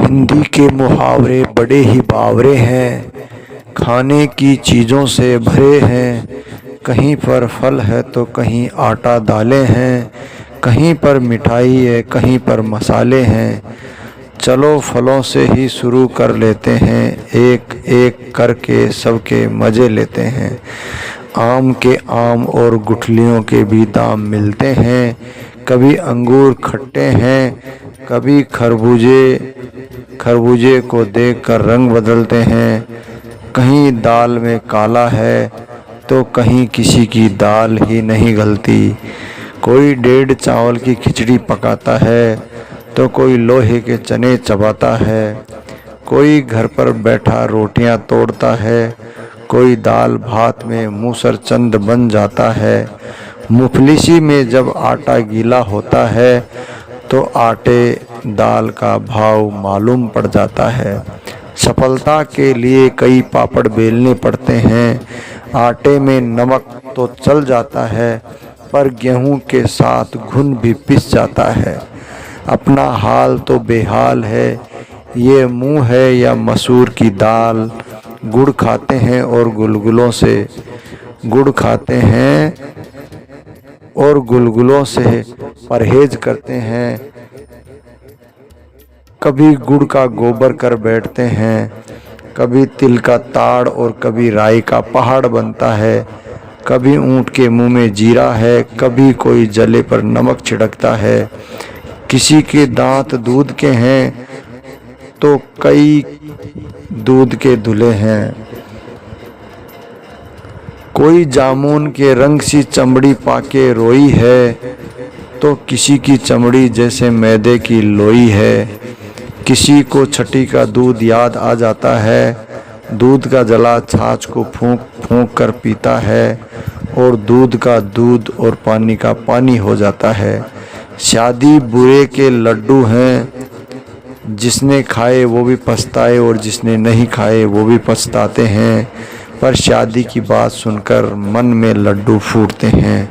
हिंदी के मुहावरे बड़े ही बावरे हैं, खाने की चीज़ों से भरे हैं। कहीं पर फल है तो कहीं आटा दालें हैं, कहीं पर मिठाई है कहीं पर मसाले हैं। चलो फलों से ही शुरू कर लेते हैं, एक एक करके सबके मज़े लेते हैं। आम के आम और गुठलियों के भी दाम मिलते हैं। कभी अंगूर खट्टे हैं, कभी खरबूजे को देखकर रंग बदलते हैं। कहीं दाल में काला है तो कहीं किसी की दाल ही नहीं गलती। कोई 1.5 चावल की खिचड़ी पकाता है तो कोई लोहे के चने चबाता है। कोई घर पर बैठा रोटियां तोड़ता है, कोई दाल भात में मूसरचंद बन जाता है। मुफलिसी में जब आटा गीला होता है तो आटे दाल का भाव मालूम पड़ जाता है। सफलता के लिए कई पापड़ बेलने पड़ते हैं। आटे में नमक तो चल जाता है पर गेहूं के साथ घुन भी पिस जाता है। अपना हाल तो बेहाल है, ये मुंह है या मसूर की दाल। गुड़ खाते हैं और गुलगुलों से परहेज करते हैं। कभी गुड़ का गोबर कर बैठते हैं, कभी तिल का ताड़ और कभी राई का पहाड़ बनता है। कभी ऊँट के मुंह में जीरा है, कभी कोई जले पर नमक छिड़कता है। किसी के दांत दूध के हैं तो कई दूध के धुले हैं। कोई जामुन के रंग सी चमड़ी पाके रोई है तो किसी की चमड़ी जैसे मैदे की लोई है। किसी को छठी का दूध याद आ जाता है, दूध का जला छाछ को फूंक फूंक कर पीता है और दूध का दूध और पानी का पानी हो जाता है। शादी बुरे के लड्डू हैं, जिसने खाए वो भी पछताए और जिसने नहीं खाए वो भी पछताते हैं। पर शादी की बात सुनकर मन में लड्डू फूटते हैं।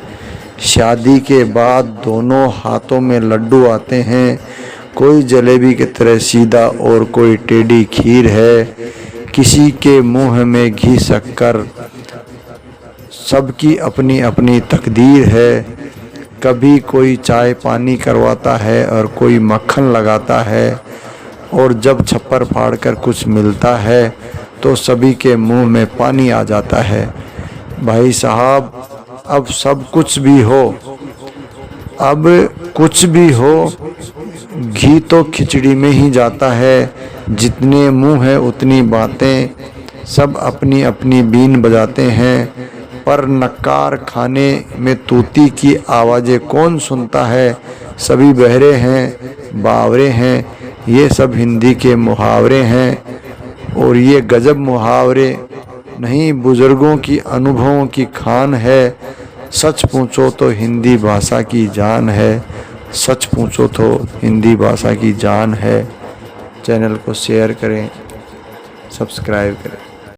शादी के बाद दोनों हाथों में लड्डू आते हैं, कोई जलेबी की तरह सीधा और कोई टेढ़ी खीर है। किसी के मुंह में घी शक्कर, सबकी अपनी अपनी तकदीर है। कभी कोई चाय पानी करवाता है और कोई मक्खन लगाता है, और जब छप्पर फाड़कर कुछ मिलता है तो सभी के मुंह में पानी आ जाता है। भाई साहब, अब कुछ भी हो, घी तो खिचड़ी में ही जाता है। जितने मुंह है उतनी बातें, सब अपनी अपनी बीन बजाते हैं। पर नक्कार खाने में तूती की आवाज़ें कौन सुनता है। सभी बहरे हैं, बावरे हैं। ये सब हिंदी के मुहावरे हैं, और ये गजब मुहावरे नहीं, बुजुर्गों की अनुभवों की खान है। सच पूछो तो हिंदी भाषा की जान है, सच पूछो तो हिंदी भाषा की जान है। चैनल को शेयर करें, सब्सक्राइब करें।